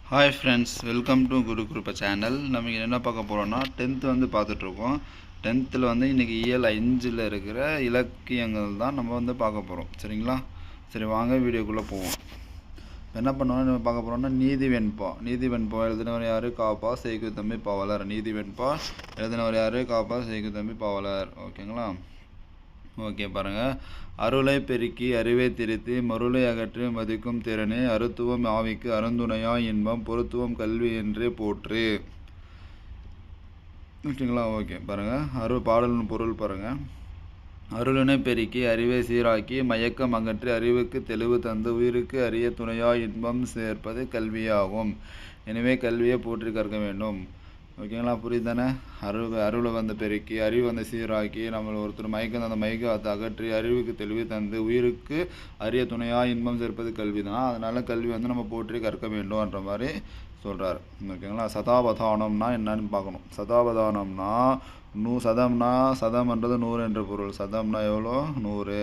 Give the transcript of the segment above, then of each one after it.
Hi friends, welcome to Guru Guruppa channel. நம்ம என்ன பார்க்க போகிறோம்னா 10th வந்து பார்த்துட்ருக்கோம். 10th வந்து இன்றைக்கி இயல் 5ல் இருக்கிற இலக்கியங்கள் தான் நம்ம வந்து பார்க்க போகிறோம். சரிங்களா? சரி, வாங்க வீடியோக்குள்ளே போவோம். இப்போ என்ன பண்ணுவோம் நம்ம பார்க்க போகிறோம்னா நீதி வெண்பா. நீதி வெண்பா எழுதினவர் யார்? காப்பா செய்குதம்பி பாவலர். நீதி வெண்பா எழுதினவர் யார்? காப்பா செய்குதம்பி பாவலர். ஓகேங்களா? ஓகே, பாருங்கள். அருளை பெருக்கி அறிவை திருத்தி மருளை அகற்றி மதிக்கும் திறனே அருத்துவம் ஆவிக்கு அருந்துணையா இன்பம் பொருத்துவம் கல்வி என்றே போற்று. ஓகேங்களா? ஓகே, பாருங்கள். பாடல் பொருள் பாருங்கள். அருளினை பெருக்கி அறிவை சீராக்கி மயக்கம் அகற்றி அறிவுக்கு தெளிவு தந்து உயிருக்கு அரிய துணையா இன்பம் சேர்ப்பது கல்வியாகும். எனவே கல்வியை போற்றி கற்க வேண்டும். ஓகேங்களா? புரியுதானே? அருளை வந்து பெருக்கி அறிவு வந்து சீராக்கி நம்மளை ஒருத்தர் மயக்கம் அந்த மயக்கத்தை அகற்றி அறிவுக்கு தெளிவு தந்து உயிருக்கு அரிய துணையாக இன்பம் சேர்ப்பது கல்வி தான். அதனால் கல்வி வந்து நம்ம போற்றி கற்க வேண்டும்ன்ற மாதிரி சொல்கிறார். ஓகேங்களா? சதாவதானம்னா என்னன்னு பார்க்கணும். சதாவதானம்னா சதம்ன்றது 100 என்ற பொருள். சதம்னா எவ்வளோ? 100.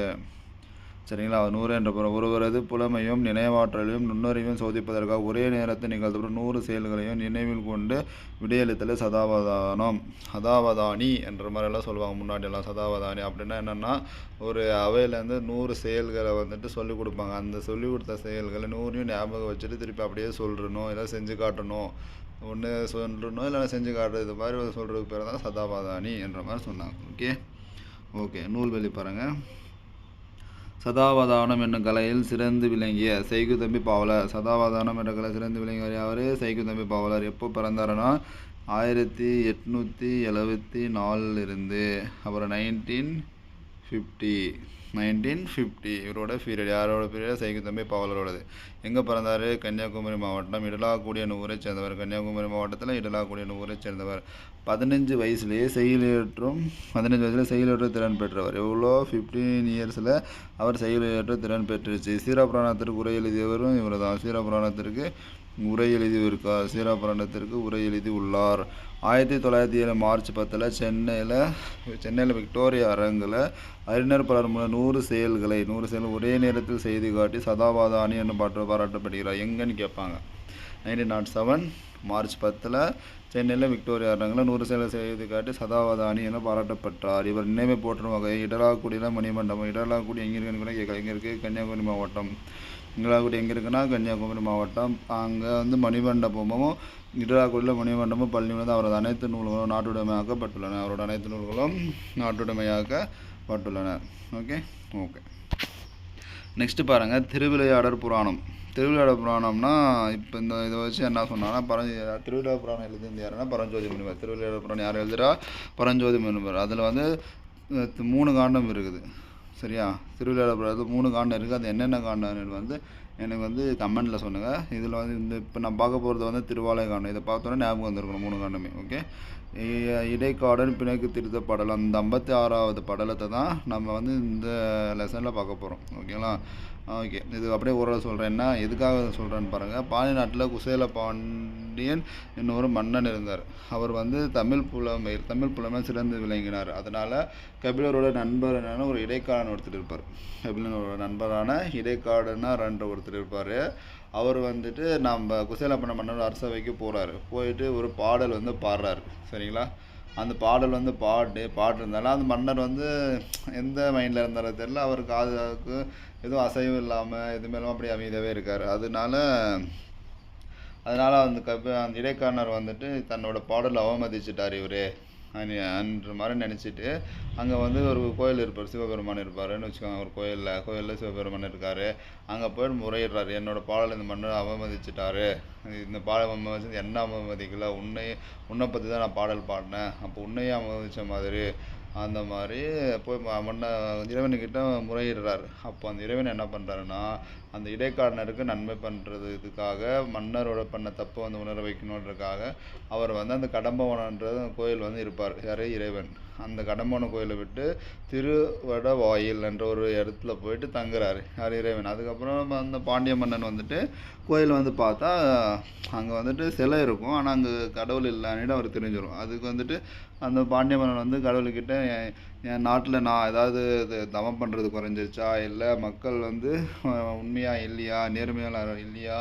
சரிங்களா? 100 என்ற பொருள். ஒருவரது புலமையும் நினைவாற்றலையும் நுண்ணறிவையும் சோதிப்பதற்காக ஒரே நேரத்தில் நிகழ்த்தப்படும் 100 செயல்களையும் நினைவில் கொண்டு விடையளித்தல் சதாவதானம். சதாவதானி என்ற மாதிரிலாம் சொல்லுவாங்க முன்னாடியெல்லாம். சதாவதானி அப்படின்னா என்னென்னா, ஒரு அவையிலேருந்து 100 செயல்களை வந்துட்டு சொல்லிக் கொடுப்பாங்க. அந்த சொல்லிக் கொடுத்த செயல்களை 100 ஞாபகம் வச்சுட்டு திருப்பி அப்படியே சொல்கிறணும், இல்லை செஞ்சு காட்டணும். ஒன்று சொல்லணும், இல்லைன்னா செஞ்சு காட்டுறது. இது மாதிரி சொல்கிறதுக்கு பேர் தான் சதாவதானி என்ற மாதிரி சொன்னாங்க. ஓகே, நூல்வெளி பாருங்கள். சதாவதானம் என்னும் கலையில் சிறந்து விளங்கிய செய்குதம்பி பாவலர். சதாவதானம் என்ற கலை சிறந்து விளங்கியவர் யார்? செய்குதம்பி பாவலர். எப்போ பிறந்தாருன்னா 1874 இருந்து அப்புறம் 1950 இவரோட பீரியட். யாரோட பீரியட்? செய்குதம்பி பாவலரோடது. எங்கே பிறந்தார்? கன்னியாகுமரி மாவட்டம் இடலாக்குடி என்னும் ஊரை சேர்ந்தவர். கன்னியாகுமரி மாவட்டத்தில் இடலாக்குடி என்னும் ஊரை சேர்ந்தவர். 15 வயசுலேயே செயலேற்றும் திறன் பெற்றவர். எவ்வளோ? 15 இயர்ஸில் அவர் செயலேற்ற திறன் பெற்றுச்சு. சீராபுராணத்திற்கு உரை எழுதியவரும் இவர் தான். சீராபுராணத்திற்கு உரை எழுதி உள்ளார். 1907 மார்ச் 10 சென்னையில் விக்டோரியா அரங்கில் அறிஞர் பலர் 100 செயல்களை ஒரே நேரத்தில் செய்து காட்டி சதாவதானி என்று பாராட்டப்படுகிறார். எங்கன்னு கேட்பாங்க. 1907 மார்ச் 10 சென்னையில் விக்டோரியா அரங்கில் 100 செயல்களை செய்து காட்டி சதாவதானி என பாராட்டப்பட்டார். இவர் நினைவை போற்றும் வகை இடலாக்குடியில் மணிமண்டபம். இடலாக்குடி எங்கே இருக்குன்னு கூட கேட்க. எங்கே இருக்குது? கன்னியாகுமரி மாவட்டம். இடலாக்குடி எங்கே இருக்குன்னா கன்னியாகுமரி மாவட்டம். அங்கே வந்து மணிமண்டபமும் இடலாக்குடியில் மணிமண்டபமும் பள்ளி வந்து அவரது அனைத்து நூல்களும் நாட்டுடைமையாக்கப்பட்டுள்ளன. ஓகே. நெக்ஸ்ட்டு பாருங்கள். திருவிளையாடற் புராணம். திருவிளையாடற் புராணம்னா இப்போ இதை வச்சு என்ன சொன்னாங்கன்னா திருவிளையாடற் புராணம் எழுதிருந்து யாருன்னா பரஞ்சோதி முனிவர். திருவிளையாடற் புராணம் யார் எழுதுகிறா? பரஞ்சோதி முனிவர். அதில் வந்து 3 காண்டம் இருக்குது. சரியா? திருவிளையாடற் புராணத்தில் 3 காண்டம் இருக்குது. அது என்னென்ன காண்டம்னு வந்து எனக்கு வந்து கமெண்டில் சொல்லுங்கள். இதில் வந்து இப்போ நான் பார்க்க போகிறது வந்து திருவாலை காண்டம். இதை பார்த்தோன்னே ஞாபகம் வந்திருக்கணும் 3 காண்டமே. ஓகே. இடைக்காடன் பிணைக்கு திருத்த படலம். அந்த 56வது படலத்தை தான் நம்ம வந்து இந்த லெசனில் பார்க்க போகிறோம். ஓகேங்களா? ஓகே, இது அப்படியே ஓரளவு சொல்கிறேன்னா எதுக்காக சொல்கிறேன்னு பாருங்கள். பாண்டி நாட்டில் குசேல பாண்டியன் இன்னொரு மன்னன் இருந்தார். அவர் வந்து தமிழ் புலமை சிறந்து விளங்கினார். அதனால் கபிலரோட நண்பர் என்னன்னா ஒரு இடைக்காடன் ஒருத்தர் இருப்பார். கபிலரோட நண்பரான இடைக்காடனார் என்ற ஒருத்தர் இருப்பார். அவர் வந்துட்டு நம்ம குசேல மன்னனோட அரசவைக்கு போயிட்டு ஒரு பாடல் வந்து பாடுறாரு. சரிங்களா? அந்த பாடல் வந்து பாடிருந்தாலும் அந்த மன்னர் வந்து எந்த மைண்டில் இருந்தாரோ தெரியல. அவருக்கு அதுக்கு எதுவும் அசைவும் இல்லாமல் எதுமேலும் அப்படி அமைதியாகவே இருக்கார். அதனால அந்த இடைக்காரனர் வந்துட்டு தன்னோட பாடல் அவமதிச்சிட்டார் இவர் அன்ற மாதிரி நினச்சிட்டு அங்கே வந்து ஒரு கோயில் இருப்பார். சிவபெருமான் இருப்பாருன்னு வச்சுக்கோங்க. ஒரு கோயிலில் சிவபெருமான் இருக்கார். அங்கே போய் முறையிடுறாரு. என்னோடய பாடல் இந்த மன்னர் அவமதிச்சிட்டாரு. இந்த பாடல் அவமதிச்சது என்ன அவமதிக்கல, உன்னை பற்றி தான் நான் பாடல் பாடினேன். அப்போ உன்னையே அவமதித்த மாதிரி அந்த மாதிரி போய் இறைவனுக்கிட்ட முறையிடுறார். அப்போ அந்த இறைவன் என்ன பண்ணுறாருன்னா அந்த இடைக்காரனருக்கு நன்மை பண்ணுறதுக்காக மன்னரோட பண்ண தப்பை வந்து உணர வைக்கணுன்றதுக்காக அவர் வந்து அந்த கடம்பவனன்றது கோயில் வந்து இருப்பார். யார்? இறைவன். அந்த கடம்பவன கோயிலை விட்டு திருவடவாயில் என்ற ஒரு இடத்துல போயிட்டு தங்குறாரு. யார்? இறைவன். அதுக்கப்புறம் அந்த பாண்டிய மன்னன் வந்துட்டு கோயில் வந்து பார்த்தா அங்கே வந்துட்டு சிலை இருக்கும். ஆனால் அங்கே கடவுள் இல்லைன்னு அவர் தெரிஞ்சிடும். அதுக்கு வந்துட்டு அந்த பாண்டிய மன்னன் வந்து கடவுள்கிட்ட என் நாட்டில் நான் ஏதாவது தவம் பண்ணுறது குறைஞ்சிருச்சா, இல்லை மக்கள் வந்து உண்மையாக இல்லையா, நேர்மையாக இல்லையா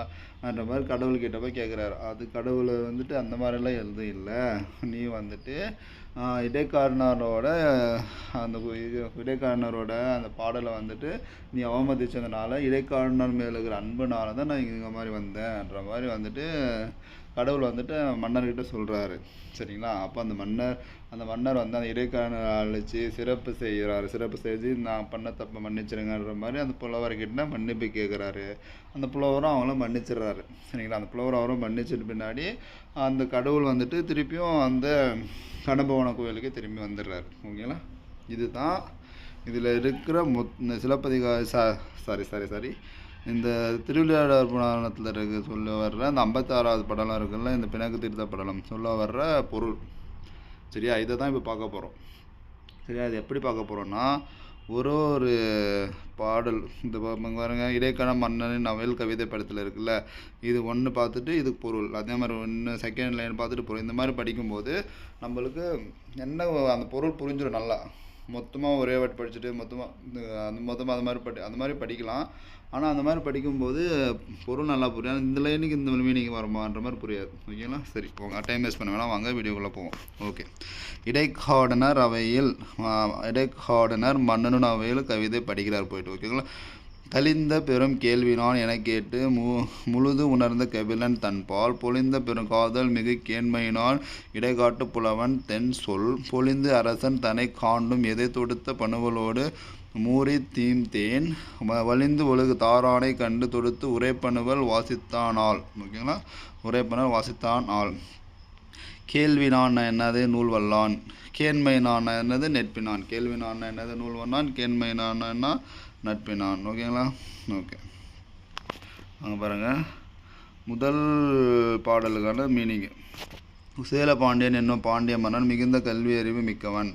அந்த மாதிரி கடவுள்கிட்ட போய் கேட்குறாரு. அது கடவுள் வந்துட்டு அந்த மாதிரிலாம் எதுவும் இல்லை, நீ வந்துட்டு இடைக்காரனரோட அந்த இடைக்காரனரோட அந்த பாடலை வந்துட்டு நீ அவமதித்ததுனால இடைக்காரனர் மேலே இருக்கிற அன்புனால தான் நான் இந்த மாதிரி வந்தேன்ற மாதிரி வந்துட்டு கடவுள் வந்துட்டு மன்னர்கிட்ட சொல்கிறாரு. சரிங்களா? அப்போ அந்த மன்னர் வந்து அந்த இடைக்காரனை அழைச்சி சிறப்பு செய்கிறாரு. சிறப்பு செஞ்சு நான் பண்ண தப்பை மன்னிச்சிருங்கன்ற மாதிரி அந்த புலவர்கிட்ட மன்னிப்பு கேட்குறாரு. அந்த புலவரும் அவங்களும் மன்னிச்சிடுறாரு. சரிங்களா? அந்த புலவர் அவரும் மன்னிச்சிட்டு பின்னாடி அந்த கடவுள் வந்துட்டு திருப்பியும் அந்த கடம்பவன கோயிலுக்கு திரும்பி வந்துடுறாரு. ஓகேங்களா? இதுதான் இதில் இருக்கிற சாரி இந்த திருவிளையாடல் புராணத்தில் சொல்ல வர்ற அந்த 56வது படலம் இருக்குல்ல, இந்த பிணக்கு தீர்த்த படலம் சொல்ல வர்ற பொருள். சரியா? இதை தான் இப்போ பார்க்க போகிறோம். சரியா? இது எப்படி பார்க்க போகிறோன்னா, ஒரு பாடல் இந்த பாருங்க, இடைக்கால மன்னனின் நவல் கவிதை படத்தில் இருக்குல்ல, இது ஒன்று பார்த்துட்டு இதுக்கு பொருள், அதே மாதிரி ஒன்று செகண்ட் லைன் பார்த்துட்டு பொருள். இந்த மாதிரி படிக்கும்போது நம்மளுக்கு என்ன அந்த பொருள் புரிஞ்சிடும் நல்லா. மொத்தமாக ஒரே வாட்டி படிச்சுட்டு மொத்தமாக அந்த மாதிரி படிக்கலாம். ஆனால் அந்த மாதிரி படிக்கும்போது பொருள் நல்லா புரியும். இந்த லைனுக்கு இந்த மீனிங் வருமான்ற மாதிரி புரியாது. ஓகேங்களா? சரி, போங்க, டைம் வேஸ்ட் பண்ண வேணாம், வாங்க வீடியோக்குள்ளே போவோம். ஓகே. இடைக்காடனர் மன்னனும் அவையில் கவிதை படிக்கிறார் போயிட்டு. ஓகேங்களா? கலிந்த பெரும் கேள்வினான் என கேட்டு முழுது உணர்ந்த கபிலன் தன்பால் பொலிந்த பெரும் காதல் மிகு கேண்மையினால் இடைக்காட்டு புலவன் தென் சொல் பொலிந்து அரசன் தன்னை காண்டும் எதை தொடுத்த பணுவலோடு மூறி தீம்தேன் வலிந்து ஒழுகு தாரானை கண்டு தொடுத்து உரைப்பணுவல் வாசித்தானால். ஓகேங்களா? உரைப்பணுவல் வாசித்தான் ஆள். கேள்வி நான் என்னது நூல் வல்லான், கேண்மை நான் என்னது நெற்பினான். கேள்வி நான் என்னது நூல் வல்லான், கேண்மை நான் என்ன நட்பினான். ஓகேங்களா? ஓகே, அங்கே பாருங்கள், முதல் பாடலுக்கான மீனிங்கு. சேல பாண்டியன் என்னும் பாண்டிய மன்னன் மிகுந்த கல்வி அறிவு மிக்கவன்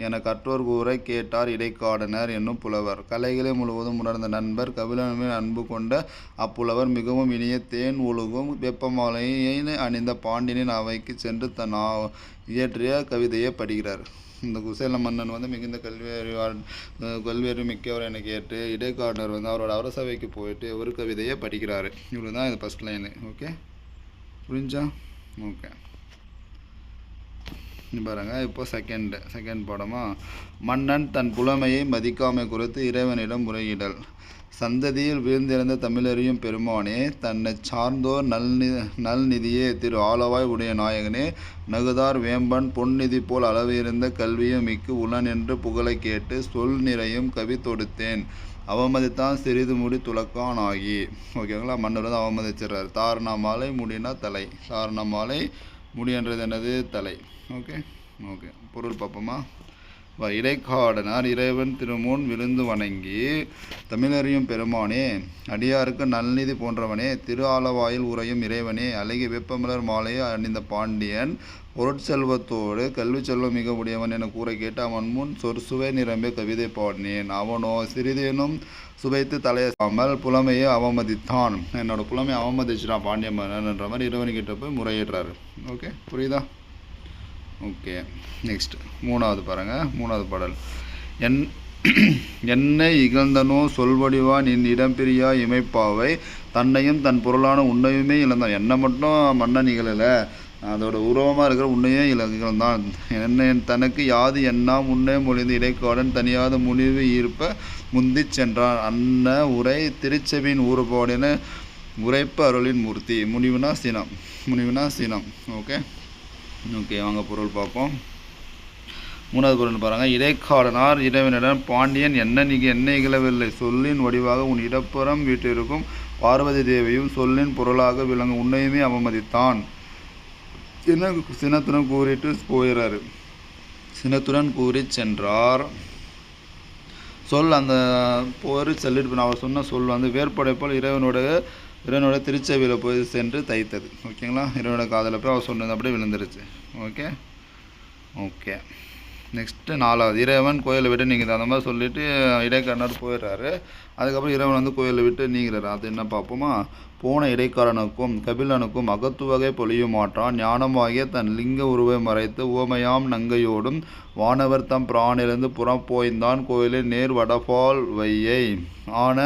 என கற்றோர் கூற கேட்டார் இடைக்காடனர் என்னும் புலவர். கலைகளை முழுவதும் உணர்ந்த நண்பர் கபிலனின் அன்பு கொண்ட அப்புலவர் மிகவும் இனிய தேன் ஒழுகும் வெப்பமாலையை அணிந்த பாண்டியனின் அவைக்கு சென்று தன் இயற்றிய கவிதையை படிக்கிறார். இந்த குசேல மன்னன் வந்து மிகுந்த கல்வியறிவு மிக்கவர் என கேட்டு இடைக்காடனர் வந்து அவரோட அரசவைக்கு போயிட்டு ஒரு கவிதையை படிக்கிறாரு. இவ்வளோ தான் இது ஃபஸ்ட் லைனு. ஓகே, புரிஞ்சா? ஓகே, பாருங்க. இப்போ செகண்ட் பாடமா, மன்னன் தன் புலமையை மதிக்காமை குறித்து இறைவனிடம் முறையிடல். சந்ததியில் வீழ்ந்திருந்த தமிழறியும் பெருமானே, தன்னை சார்ந்தோர் நல்நிதியே திரு ஆலவாய் உடைய நாயகனே, நகுதார் வேம்பன் பொன்னிதி போல் அளவு இருந்த கல்வியும் மிக்கு உளன் என்று புகழை கேட்டு சொல் நிறையும் கவி தொடுத்தேன் அவமதித்தான் சிறிது முடி துலக்கான் ஆகி. ஓகேங்களா? மன்னர் வந்து அவமதிச்சிடறாரு. தாரண மாலை முடினா தலை. தாரண மாலை முடின்றது என்னது? தலை. ஓகே, பொருள் பார்ப்போமா? இடைக்காடனார் இறைவன் திருமுன் விழுந்து வணங்கி, தமிழறியும் பெருமானே, அடியாருக்கு நல்நிதி போன்றவனே, திரு ஆலவாயில் உரையும் இறைவனே, அழகிய வெப்பமலர் மாலையை அணிந்த பாண்டியன் பொருட்செல்வத்தோடு கல்வி செல்வம் மிக உடையவன் என கூற கேட்டு அவன் முன் சொற்சுவை நிரம்பிய கவிதை பாடினேன். அவனோ சிறிதேனும் சுவைத்து தலையாமல் புலமையை அவமதித்தான். என்னோட புலமையை அவமதிச்சிட்டான் பாண்டிய மன்னன்ற மாதிரி இறைவன்கிட்ட போய் முறையிடுறாரு. ஓகே, புரியுதா? ஓகே, நெக்ஸ்ட் மூணாவது பாருங்கள். மூணாவது பாடல். என்னை இகழ்ந்தனோ சொல்வடிவான் என் இடம்பிரியா இமைப்பாவை தன்னையும் தன் பொருளான உன்னையுமே இழந்தான். என்னை மட்டும் மன்னன் இகழலை, அதோட உருவமாக இருக்கிற உன்னையே இகழ்ந்தான். என்னை தனக்கு யாது எண்ணாம் உன்னை மொழிந்து இடைக்காடன் தனியாத முனிவு ஈர்ப்ப முந்தி சென்றான். அன்ன உரை திருச்செவியின் ஊறுபாடின உரைப்பு அருளின் மூர்த்தி. முனிவுனா சினம். ஓகே, வாங்க பொருள் பார்ப்போம். மூணாவது பொருள் பாருங்கள். இடைக்காடனார் இறைவனிடம் பாண்டியன் என்ன இகழவில்லை, சொல்லின் வடிவாக உன் இடப்புறம் வீட்டிற்கும் பார்வதி தேவியும் சொல்லின் பொருளாக விளங்கும் உன்னையுமே அவமதித்தான் என்ன சினத்துடன் கூறிட்டு போயிறாரு. சினத்துடன் கூறி சென்றார். சொல் அந்த போர் செல்லிட்டு அவர் சொன்ன சொல் வந்து வேறுபடை போல் இறைவனோட திருச்செவியில் போய் சென்று தைத்தது. ஓகேங்களா? இறைவனோட காதலை போய் அவர் சொன்னது அப்படியே விழுந்துருச்சு. ஓகே, நெக்ஸ்ட்டு 4வது இறைவன் கோயிலை விட்டு நீங்குது. அந்த மாதிரி சொல்லிவிட்டு இடைக்காரனர் போயிடுறாரு. அதுக்கப்புறம் இறைவன் வந்து கோயிலை விட்டு நீங்கிறாரு. அது என்ன பார்ப்போமா? போன இடைக்காரனுக்கும் கபிலனுக்கும் அகத்துவகை பொழியுமாற்றான் ஞானமாகிய தன் லிங்க உருவை மறைத்து உவமையாம் நங்கையோடும் வானவர் தம் பிரானிலிருந்து புறம் போய்ந்தான் கோயிலில் நேர் வடபால் வையை ஆன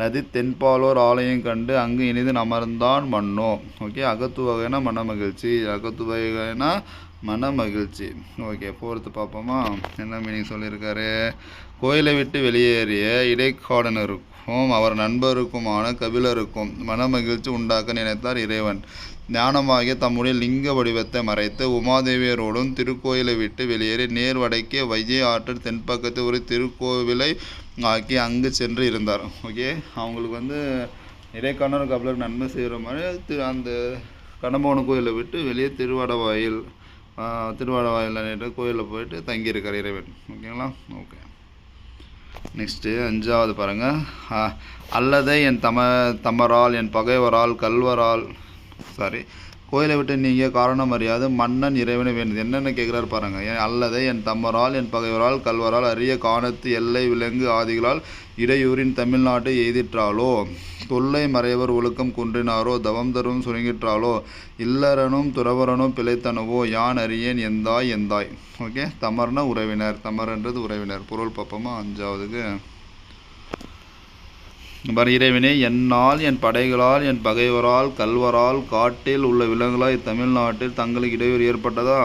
நதி தென்பாலோர் ஆலயம் கண்டு அங்கு இனிது அமர்ந்தான் மன்னோ. ஓகே, அகத்துவகைனா மன மகிழ்ச்சி, அகத்துவகைனா மன மகிழ்ச்சி. ஓகே, 4th பார்ப்போமா? என்ன மீனிங் சொல்லியிருக்காரு? கோயிலை விட்டு வெளியேறிய இடைக்காடனருக்கும் அவர் நண்பருக்குமான கபிலருக்கும் மன மகிழ்ச்சி உண்டாக்க நினைத்தார் இறைவன். ஞானமாகிய தம்முடைய லிங்க வடிவத்தை மறைத்து உமாதேவியரோடும் திருக்கோயிலை விட்டு வெளியேறி நேர் வடக்கே வையை ஆற்றில் தென்பக்கத்து ஒரு திருக்கோவிலை ஆக்கி அங்கு சென்று இருந்தார். ஓகே, அவங்களுக்கு வந்து இடைக்காடனர் கபிலர் நன்மை செய்கிற மாதிரி அந்த கடம்பவன கோயிலை விட்டு வெளியே திருவாடவாயில் கோயிலில் போயிட்டு தங்கியிருக்கார் இறைவன். ஓகேங்களா? ஓகே, நெக்ஸ்ட்டு 5வது பாருங்கள். அல்லதை என் தமரால் என் பகைவரால் கல்வரால் கோயிலை விட்டு நீங்கள் காரணம் அறியாது மன்னன் இறைவனை வேண்டியது என்னென்ன கேட்குறாரு பாருங்கள். அல்லதை என் தம்மரால் என் பகைவரால் கல்வரால் அரிய காணத்து எல்லை விலங்கு ஆதிகளால் இடையூரின் தமிழ்நாட்டை எய்திற்றாலோ தொல்லை மறைவர் ஒழுக்கம் குன்றினாரோ தவம் தரும் சுருங்கிற்றாலோ இல்லறனும் துறவரனும் பிழைத்தனவோ யான் அறியேன் எந்தாய். ஓகே, தமர்னா உறவினர், தமர்ன்றது உறவினர். பொருள் பார்ப்போமா? 5வதுக்கு இறைவனே, என்னால் என் படைகளால் என் பகைவரால் கல்வரால் காட்டில் உள்ள விலங்குகளால் இத்தமிழ்நாட்டில் தங்களுக்கு இடையூறு ஏற்பட்டதா?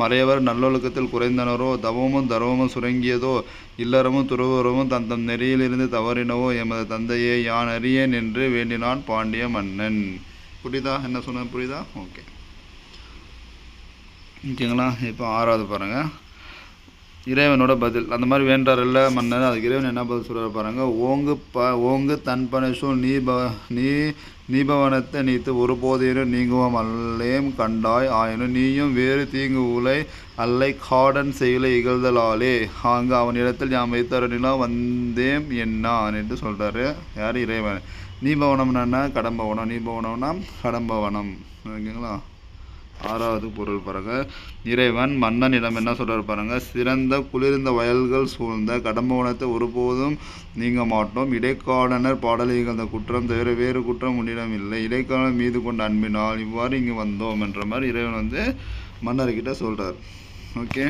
மறையவர் நல்லொழுக்கத்தில் குறைந்தனரோ தவமும் தர்மமும் சுருங்கியதோ இல்லறமும் துறவரமும் தந்தம் நெறியிலிருந்து தவறினவோ எமது தந்தையே யான் அறியேன் என்று வேண்டினான் பாண்டிய மன்னன். புரியுதா? என்ன சொன்ன புரியுதா? ஓகே, ஓகேங்களா? இப்போ 6வது பாருங்கள். இறைவனோட பதில். அந்த மாதிரி வேண்டாரில்ல மன்னர், அதுக்கு இறைவன் என்ன பதில் சொல்கிறார் பாருங்கள். ஓங்கு தன் பனைசூல் நீபவனத்தை நீத்து ஒருபோதேனும் நீங்குவோம் அல்லேம் கண்டாய் ஆயினும் நீயும் வேறு தீங்கு உலை அல்லை காடன் செயலை இகழ்தலாலே அங்கு அவனிடத்தில் யாம் வைத்தருணிலா வந்தேம் என்னான் என்று சொல்கிறாரு. யார்? இறைவன். நீபவனம்னா கடம்பவனம், நீபவனம்னா கடம்பவனம். ஓகேங்களா? 6வது பொருள் பாருங்க. இறைவன் மன்னனிடம் என்ன சொல்றாரு பாருங்க. சிறந்த குளிர்ந்த வயல்கள் சூழ்ந்த கடம்பவனத்தை ஒருபோதும் நீங்க மாட்டோம். இடைக்காடனர் பாடலை இகழ்ந்த குற்றம் தவிர வேறு குற்றம் உன்னிடம் இல்லை. இடைக்காலன் மீது கொண்ட அன்பினால் இவ்வாறு இங்கு வந்தோம் என்ற மாதிரி இறைவன் வந்து மன்னர்கிட்ட சொல்றார். ஓகே,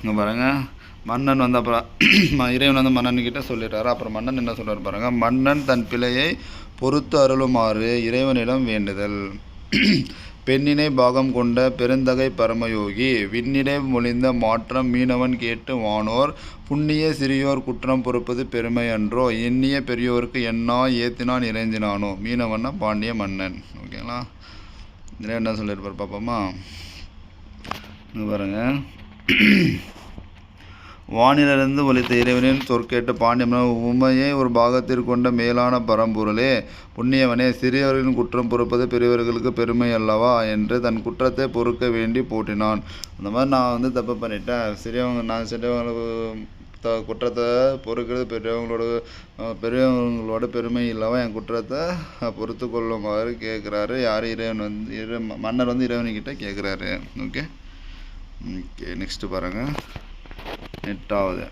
இங்கே பாருங்க. மன்னன் வந்து அப்புறம் இறைவன் வந்து மன்னன்கிட்ட சொல்லிடுறாரு. அப்புறம் மன்னன் என்ன சொல்றாரு பாருங்க. மன்னன் தன் பிழையை பொறுத்து அருளுமாறு இறைவனிடம் வேண்டுதல். பெண்ணினை பாகம் கொண்ட பெருந்தகை பரமயோகி விண்ணிடை மொழிந்த மாற்றம் மீனவன் கேட்டு வானோர் புண்ணிய சிறியோர் குற்றம் பொறுப்பது பெருமை அன்றோ எண்ணிய பெரியோருக்கு எண்ணா ஏத்தினான் இறைஞ்சினானோ. மீனவன்னா பாண்டிய மன்னன். ஓகேங்களா? இதில் என்ன சொல்லியிருப்பார் பார்ப்போமா? பாருங்க. வானிலிருந்து ஒலித்த இறைவனின் சொற்கேட்டு பாண்டியமன் உமையை ஒரு பாகத்திற்கொண்ட மேலான பரம்பொருளே புண்ணியவனே, சிறியவர்களின் குற்றம் பொறுப்பது பெரியவர்களுக்கு பெருமை அல்லவா என்று தன் குற்றத்தை பொறுக்க வேண்டி போட்டினான். அந்த மாதிரி நான் வந்து தப்பு பண்ணிட்டேன், நான் சிறியவங்களுக்கு குற்றத்தை பொறுக்கிறது பெரியவங்களோட பெருமை இல்லவா, என் குற்றத்தை பொறுத்து கொள்ளுமாறு கேட்குறாரு. யார்? இறைவன் வந்து மன்னர் வந்து இறைவன்கிட்ட கேட்குறாரு. ஓகே, நெக்ஸ்ட்டு பாருங்கள். 8வது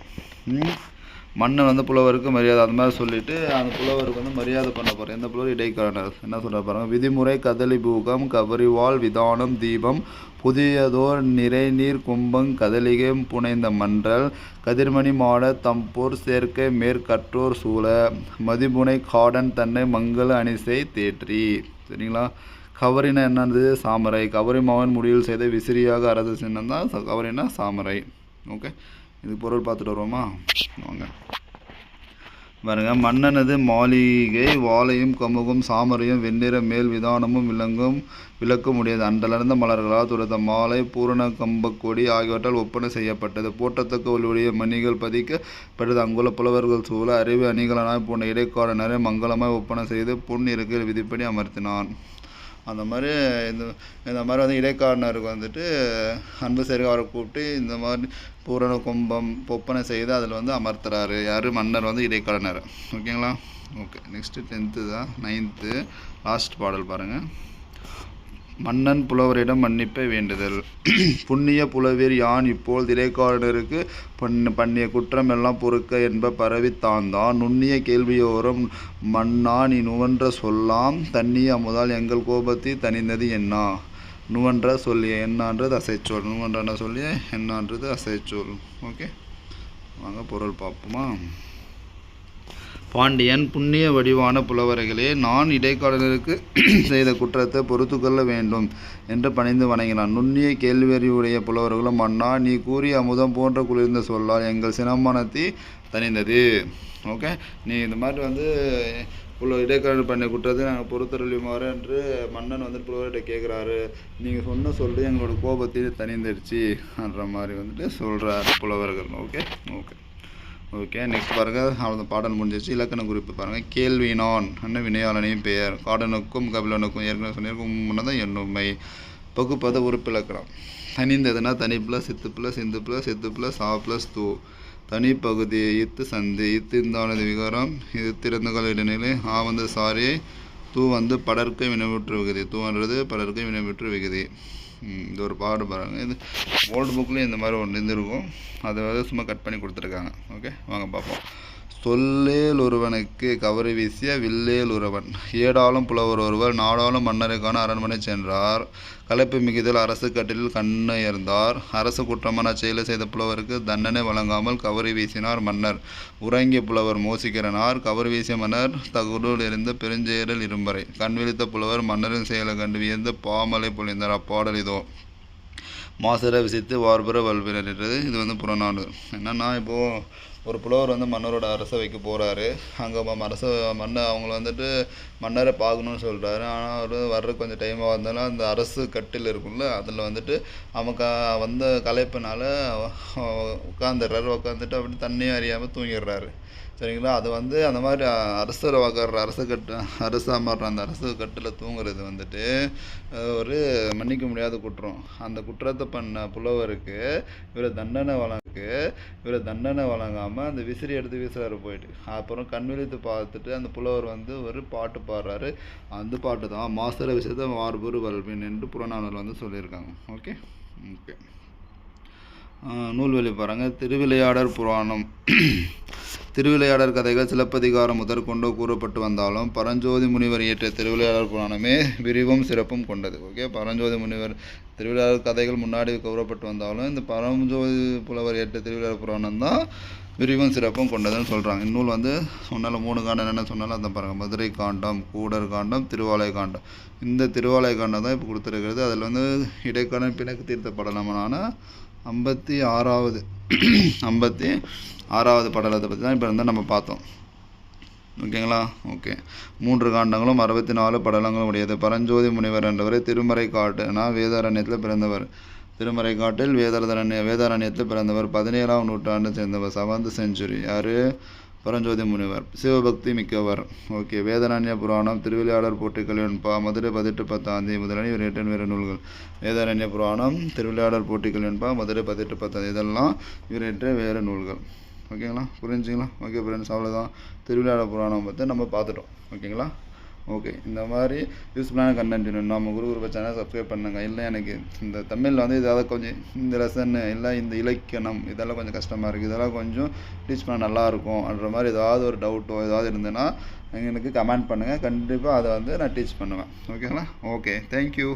மன்னன் வந்து புலவருக்கு மரியாதை அந்த மாதிரி சொல்லிட்டு அந்த புலவருக்கு வந்து மரியாதை பண்ண போகிறேன். எந்த புலவர்? இடைக்காடனர். என்ன சொல்கிற பாருங்க. விதிமுறை கதலி பூகம் கபரிவாள் விதானம் தீபம் புதியதோர் நிறைநீர் கும்பங் கதலிகை புனைந்த மன்றல் கதிர்மணி மாட தம்போர் சேர்க்கை மேற்கற்றோர் சூழ மதிபுனை காடன் தன்னை மங்கள அணிசை தேற்றி. சரிங்களா? கவரினா என்னது? சாமரை. கவரி மாவன் முடிவில் செய்த விசிறியாக அரசு சின்னம் தான் கவரினா சாமரை. ஓகே, இது பொருள் பார்த்துட்டு வருவோமா? வாங்க பாருங்க. மன்னனது மாளிகை வாழையும் கமுகும் சாமரையும் வெண்ணிற மேல் விதானமும் விளக்கும் உடையது. அன்றலர்ந்த மலர்களால் துடைத்த மாலை பூரண கம்பக்கொடி ஆகியவற்றால் ஒப்பனை செய்யப்பட்டது. போற்றத்தக்க ஒளியுடைய மணிகள் பதிக்கப்பட்டது. அங்குள்ள புலவர்கள் சூழ அறிவு அணிகலனாய் போன்ற இடைக்காடனரை மங்களமாய் ஒப்பனை செய்து பொன் இருக்கையில் விதிப்படி அமர்த்தினான். அந்த மாதிரி இந்த மாதிரி வந்து இடைக்காடனருக்கு வந்துட்டு அன்பு சேர்க்க அவரை கூப்பிட்டு இந்த மாதிரி பூரண கும்பம் ஒப்பனை செய்து அதில் வந்து அமர்த்துறாரு. யார்? மன்னர் வந்து இடைக்காடனர். ஓகேங்களா? ஓகே, நெக்ஸ்ட்டு 10th தான். 9th லாஸ்ட் பாடல் பாருங்கள். மன்னன் புலவரிடம் மன்னிப்பை வேண்டுதல். புண்ணிய புலவீர் யான் இப்போல் இடைக்காடனருக்கு பண்ணிய குற்றம் எல்லாம் பொறுக்க என்ப பரவித் தாழ்ந்தான் நுண்ணிய கேள்வியோரம் மன்னா நீ நுவன்ற சொல்லாம் தண்ணிய அமுதால் எங்கள் கோபத்தை தணிந்தது என்னா. நுவன்ற சொல்லிய என்னான்றது அசைச்சொல், நுவன்ற சொல்லிய என்னான்றது அசைச்சொல். ஓகே, வாங்க பொருள் பார்ப்போமா. பாண்டியன் புண்ணிய வடிவான புலவர்களே, நான் இடைக்காடனருக்கு செய்த குற்றத்தை பொறுத்து கொள்ள வேண்டும் என்று பணிந்து வணங்கினான். நுண்ணிய கேள்வியறிவுடைய புலவர்களும் மன்னா நீ கூறிய அமுதம் போன்ற குளிர்ந்த சொல்லால் எங்கள் சினமானத்தை தணிந்தது. ஓகே, நீ இந்த மாதிரி இடைக்காடர் பண்ண குற்றத்தை நாங்கள் பொறுத்தருளியுமாறு என்று மன்னன் புலவர்கிட்ட கேட்குறாரு. நீங்கள் சொன்ன சொல்லி எங்களோட கோபத்தை தணிந்துடுச்சு என்ற மாதிரி சொல்கிறார் புலவர்கள். ஓகே ஓகே ஓகே நெக்ஸ்ட் பாருங்கள். அந்த பாடல் முடிஞ்சிச்சு. இலக்கண குறிப்பு பாருங்கள். கேள்வினான் என்ன வினையாளனையும் பெயர். காடனுக்கும் கபிலனுக்கும் ஏற்கனவே சொன்னிருக்கும் முன்னதான் எண்ணுமை. பகுப்பத உறுப்பு இலக்கணம். தனிந்ததுன்னா தனி ப்ளஸ் சித்து ப்ளஸ் சிந்து ப்ளஸ் சித்து ப்ளஸ் சா ப்ளஸ் தூ. தனிப்பகுதி இத்து சந்தி. இத்து இந்தானது விகாரம். இது திறந்தகால இடைநிலை. சாரி. தூ படற்கை வினைவுற்று விகுதி. தூன்றது படற்கை வினைவுற்று விகுதி. இது ஒரு பாடு பாருங்கள். இது ஓல்டு புக்லேயும் இந்த மாதிரி ஒன்று இருந்திருக்கும். அதை சும்மா கட் பண்ணி கொடுத்துருக்காங்க. ஓகே, வாங்க பார்ப்போம். சொல்லேல் ஒருவனுக்கு கவரி வீசிய வில்லேல் ஒருவன். ஏடாலும் புலவர் ஒருவர் நாடாலும் மன்னருக்கான அரண்மனை சென்றார். கலைப்பு மிகுதல் அரசு கட்டிலில் கண்ணுயர்ந்தார். அரசு குற்றமான செயலை செய்த புலவருக்கு தண்டனை வழங்காமல் கவரி வீசினார் மன்னர். உறங்கிய புலவர் மோசிக்கிறனார். கவரி வீசிய மன்னர் தகுடூர் இருந்த பெருஞ்செயலில் இரும்பறை. கண் விழித்த புலவர் மன்னரின் செயலை கண்டு வியந்து பாமலை பொழிந்தார். அப்பாடல் இதோ. மாசர விசித்து வார்புற வல்வினர் என்றது. இது புறநானூறு. என்னன்னா, இப்போது ஒரு புலவர் மன்னரோட அரசை வைக்க போகிறாரு. அங்கே மன்னர் அவங்கள மன்னரை பார்க்கணுன்னு சொல்கிறாரு. ஆனால் அவர் வர்ற கொஞ்சம் டைமாக வந்தாலும் அந்த அரசு கட்டில் இருக்கும்ல, அதில் அவங்க கலைப்பினால உட்காந்துடுறாரு. உட்காந்துட்டு அப்படி தண்ணியும் அறியாமல் தூங்கிடுறாரு. சரிங்களா. அது அந்த மாதிரி அரசரை உக்காடுற அரசு அமர்ற அந்த அரசு கட்டில் தூங்குறது ஒரு மன்னிக்க முடியாத குற்றம். அந்த குற்றத்தை பண்ண புலவருக்கு இவர் தண்டனை வழங்காமல் அந்த விசிறி எடுத்து வீசுறாரு போயிட்டு. அப்புறம் கண் விழித்து பார்த்துட்டு அந்த புலவர் ஒரு பாட்டு பாடுறாரு. அந்த பாட்டு தான் மாசர விஷயத்தை வார்புரு வல்வின் என்று புறநானூரில் சொல்லியிருக்காங்க. ஓகே ஓகே நூல்வெளி பாருங்கள். திருவிளையாடற் புராணம். திருவிளையாடற் கதைகள் சிலப்பதிகாரம் முதற்கொண்டோ கூறப்பட்டு வந்தாலும் பரஞ்சோதி முனிவர் இயற்றிய திருவிளையாடற் புராணமே விரிவும் சிறப்பும் கொண்டது. ஓகே, பரஞ்சோதி முனிவர் திருவிளையாடற் கதைகள் முன்னாடி கூறப்பட்டு வந்தாலும் இந்த பரஞ்சோதி புலவர் இயற்றிய திருவிளையாடற் புராணம் தான் விரிவும் சிறப்பும் கொண்டதுன்னு சொல்கிறாங்க. இந்நூல் சொன்னாலும் 3 காண்டம் என்ன சொன்னாலும் அந்த பாருங்கள். மதுரை காண்டம், கூடர் காண்டம், திருவாலை காண்டம். இந்த திருவாலை காண்டம் தான் இப்போ கொடுத்துருக்கிறது. அதில் இடைக்காலம் பிணக்கு தீர்த்த படலமான 56வது படலத்தை பற்றி தான் இப்போ நம்ம பார்த்தோம். ஓகேங்களா. ஓகே, 3 காண்டங்களும் 64 படலங்களும் உடையது. பரஞ்சோதி முனிவர் என்றவர் திருமறை காட்டுனா வேதாரண்யத்தில் பிறந்தவர். திருமறை காட்டில் வேதாரண்யத்தில் பிறந்தவர். 17ஆம் நூற்றாண்டு சேர்ந்தவர். 7th century. யார்? பரஞ்சோதி முனிவர். சிவபக்தி மிக்கவர். ஓகே, வேதாரண்ய புராணம், திருவிளையாடற் போட்டிகள் என்பா, மதுரை 18 முதலான இவர் இயற்றிய வேறு நூல்கள். வேதாரண்ய புராணம், திருவிளையாடற் போட்டிகள் என்பா, மதுரை 18 இதெல்லாம் இவர் இயற்றிய வேறு நூல்கள். ஓகேங்களா, புரிஞ்சுங்களா? ஓகே ஃப்ரெண்ட்ஸ், அவ்வளோதான். திருவிளையாடற் புராணம் பற்றி நம்ம பார்த்துட்டோம். ஓகேங்களா. ஓகே, இந்த மாதிரி யூஸ்ஃபுல்லான கண்டென்ட் வேணும். நம்ம குரு சேனல் சப்ஸ்கிரைப் பண்ணுங்கள். இல்லை எனக்கு இந்த தமிழில் இதாவது கொஞ்சம் இந்த லெசன் இல்லை இந்த இலக்கணம் இதெல்லாம் கொஞ்சம் கஷ்டமாக இருக்குது, இதெல்லாம் கொஞ்சம் டீச் பண்ண நல்லாயிருக்கும் அப்படின்ற மாதிரி ஏதாவது ஒரு டவுட்டோ ஏதாவது இருந்ததுன்னா எனக்கு கமெண்ட் பண்ணுங்கள். கண்டிப்பாக அதை நான் டீச் பண்ணுவேன். ஓகேங்களா. Okay, thank you.